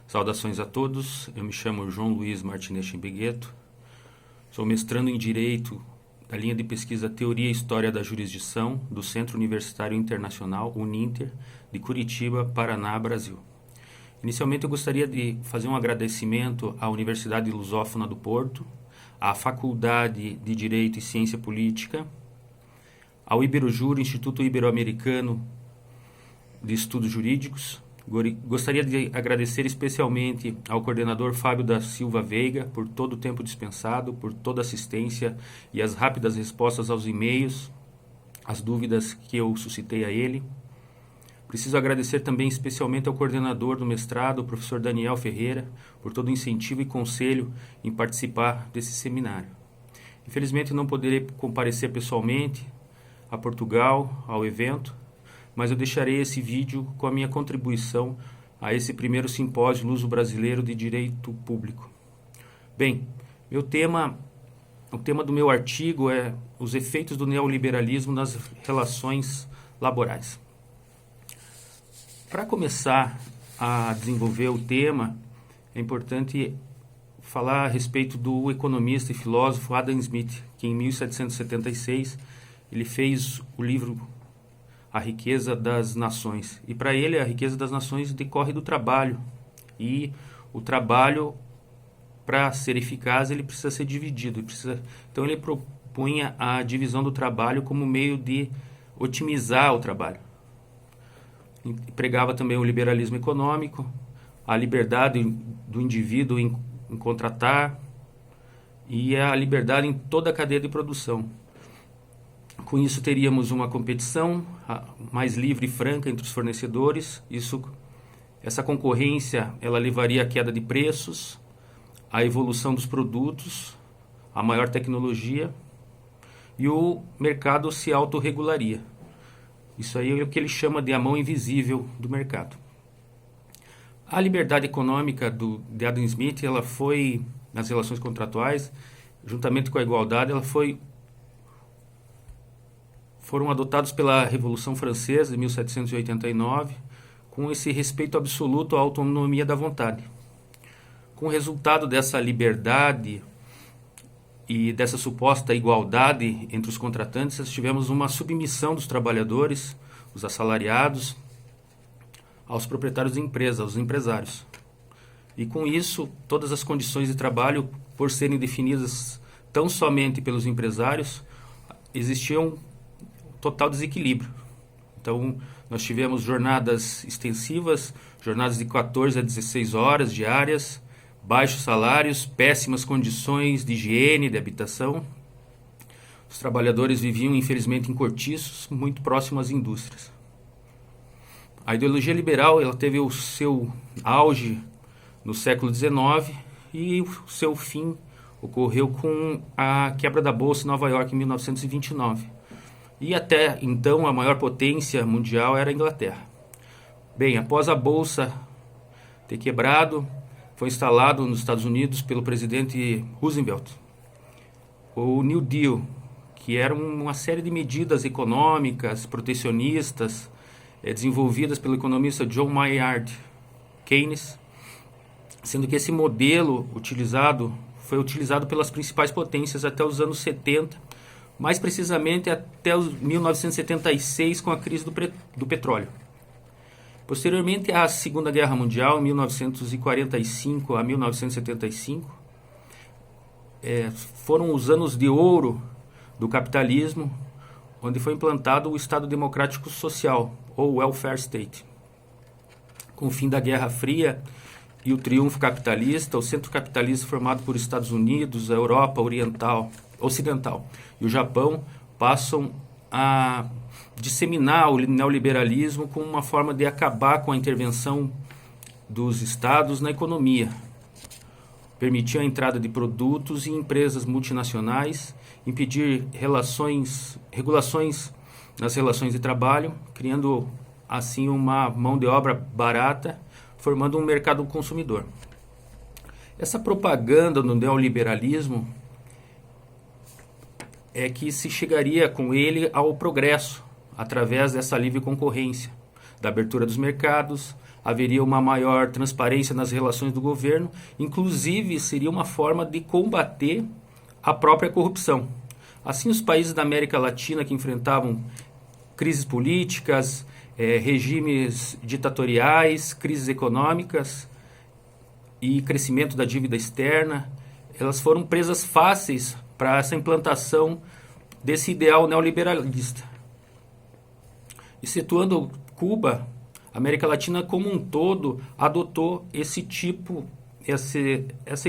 Saudações a todos, eu me chamo João Luiz Martinez Chimbegueto, sou mestrando em Direito da linha de pesquisa Teoria e História da Jurisdição do Centro Universitário Internacional, Uninter, de Curitiba, Paraná, Brasil. Inicialmente eu gostaria de fazer um agradecimento à Universidade Lusófona do Porto, à Faculdade de Direito e Ciência Política, ao Iberojur, Instituto Ibero-Americano de Estudos Jurídicos. Gostaria de agradecer especialmente ao coordenador Fábio da Silva Veiga por todo o tempo dispensado, por toda a assistência e as rápidas respostas aos e-mails, as dúvidas que eu suscitei a ele. Preciso agradecer também especialmente ao coordenador do mestrado, o professor Daniel Ferreira, por todo o incentivo e conselho em participar desse seminário. Infelizmente não poderei comparecer pessoalmente a Portugal, ao evento, mas eu deixarei esse vídeo com a minha contribuição a esse primeiro simpósio luso-brasileiro de direito público. Bem, o tema do meu artigo é os efeitos do neoliberalismo nas relações laborais. Para começar a desenvolver o tema, é importante falar a respeito do economista e filósofo Adam Smith, que em 1776 ele fez o livro A Riqueza das Nações. E para ele, a riqueza das nações decorre do trabalho. E o trabalho, para ser eficaz, ele precisa ser dividido. Então, ele propunha a divisão do trabalho como meio de otimizar o trabalho. Pregava também o liberalismo econômico, a liberdade do indivíduo em contratar e a liberdade em toda a cadeia de produção. Com isso teríamos uma competição mais livre e franca entre os fornecedores. Essa concorrência ela levaria à queda de preços, à evolução dos produtos, à maior tecnologia e o mercado se autorregularia. Isso aí é o que ele chama de a mão invisível do mercado. A liberdade econômica de Adam Smith, ela foi, nas relações contratuais, juntamente com a igualdade, foram adotados pela Revolução Francesa de 1789, com esse respeito absoluto à autonomia da vontade. Com o resultado dessa liberdade e dessa suposta igualdade entre os contratantes, nós tivemos uma submissão dos trabalhadores, os assalariados, aos proprietários de empresa, aos empresários. E com isso, todas as condições de trabalho, por serem definidas tão somente pelos empresários, existiam total desequilíbrio. Então, nós tivemos jornadas extensivas, jornadas de 14 a 16 horas diárias, baixos salários, péssimas condições de higiene, de habitação. Os trabalhadores viviam, infelizmente, em cortiços, muito próximos às indústrias. A ideologia liberal ela teve o seu auge no século XIX e o seu fim ocorreu com a quebra da Bolsa em Nova York em 1929. E até então a maior potência mundial era a Inglaterra. Bem, após a Bolsa ter quebrado, foi instalado nos Estados Unidos pelo presidente Roosevelt o New Deal, que era uma série de medidas econômicas, protecionistas, desenvolvidas pelo economista John Maynard Keynes, sendo que esse modelo foi utilizado pelas principais potências até os anos 70, mais precisamente até 1976, com a crise do petróleo. Posteriormente à Segunda Guerra Mundial, em 1945 a 1975, foram os anos de ouro do capitalismo, onde foi implantado o Estado Democrático Social, ou Welfare State. Com o fim da Guerra Fria e o triunfo capitalista, o centro capitalista formado por Estados Unidos, a Europa Ocidental e o Japão passam a disseminar o neoliberalismo como uma forma de acabar com a intervenção dos estados na economia. Permitir a entrada de produtos e empresas multinacionais, impedir regulações nas relações de trabalho, criando assim uma mão de obra barata, formando um mercado consumidor. Essa propaganda no neoliberalismo é que se chegaria com ele ao progresso, através dessa livre concorrência, da abertura dos mercados, haveria uma maior transparência nas relações do governo, inclusive seria uma forma de combater a própria corrupção. Assim, os países da América Latina que enfrentavam crises políticas, regimes ditatoriais, crises econômicas e crescimento da dívida externa, elas foram presas fáceis para essa implantação desse ideal neoliberalista. Excetuando Cuba, a América Latina como um todo adotou essa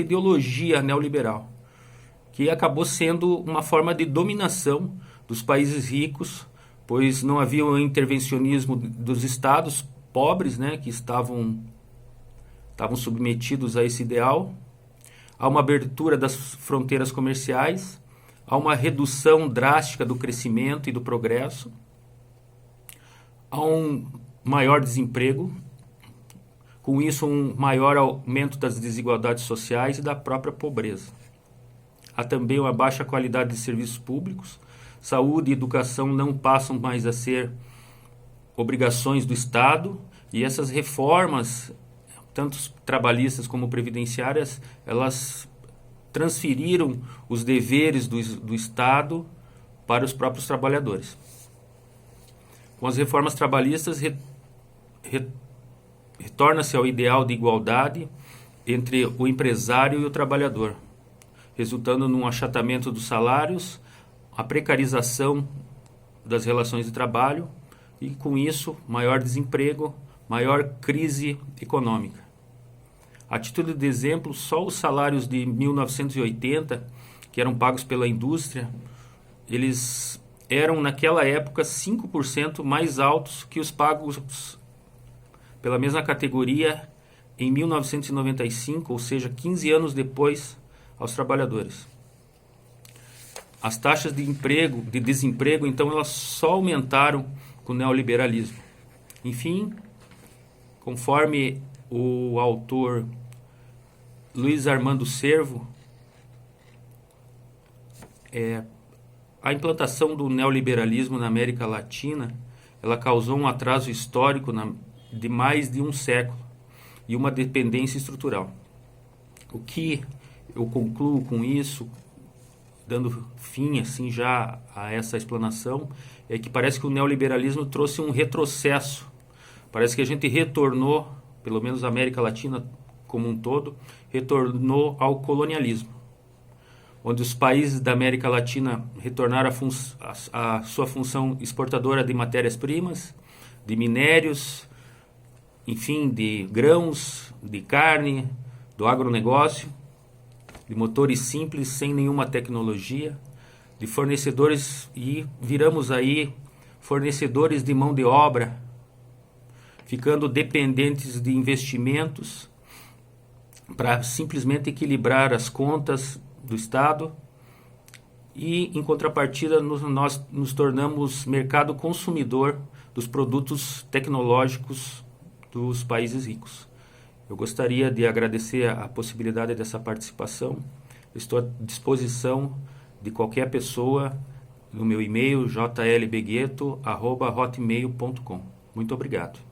ideologia neoliberal, que acabou sendo uma forma de dominação dos países ricos, pois não havia um intervencionismo dos estados pobres, né, que estavam submetidos a esse ideal. Há uma abertura das fronteiras comerciais, há uma redução drástica do crescimento e do progresso, há um maior desemprego, com isso um maior aumento das desigualdades sociais e da própria pobreza. Há também uma baixa qualidade de serviços públicos, saúde e educação não passam mais a ser obrigações do Estado, e essas reformas, tanto trabalhistas como previdenciárias, elas transferiram os deveres do Estado para os próprios trabalhadores. Com as reformas trabalhistas, retorna-se ao ideal de igualdade entre o empresário e o trabalhador, resultando num achatamento dos salários, a precarização das relações de trabalho e, com isso, maior desemprego, maior crise econômica. A título de exemplo, só os salários de 1980, que eram pagos pela indústria, eles eram naquela época 5% mais altos que os pagos pela mesma categoria em 1995, ou seja, 15 anos depois, aos trabalhadores. As taxas de desemprego, então, elas só aumentaram com o neoliberalismo. Enfim, conforme o autor Luiz Armando Cervo, a implantação do neoliberalismo na América Latina, ela causou um atraso histórico de mais de um século e uma dependência estrutural. O que eu concluo com isso, dando fim assim já a essa explanação, é que parece que o neoliberalismo trouxe um retrocesso. Parece que a gente retornou, pelo menos a América Latina como um todo, retornou ao colonialismo, onde os países da América Latina retornaram a sua função exportadora de matérias-primas, de minérios, enfim, de grãos, de carne, do agronegócio, de motores simples, sem nenhuma tecnologia, de fornecedores, e viramos aí fornecedores de mão de obra, ficando dependentes de investimentos para simplesmente equilibrar as contas do Estado, e em contrapartida nós nos tornamos mercado consumidor dos produtos tecnológicos dos países ricos. Eu gostaria de agradecer a possibilidade dessa participação. Estou à disposição de qualquer pessoa no meu e-mail jlbegueto@hotmail.com. Muito obrigado.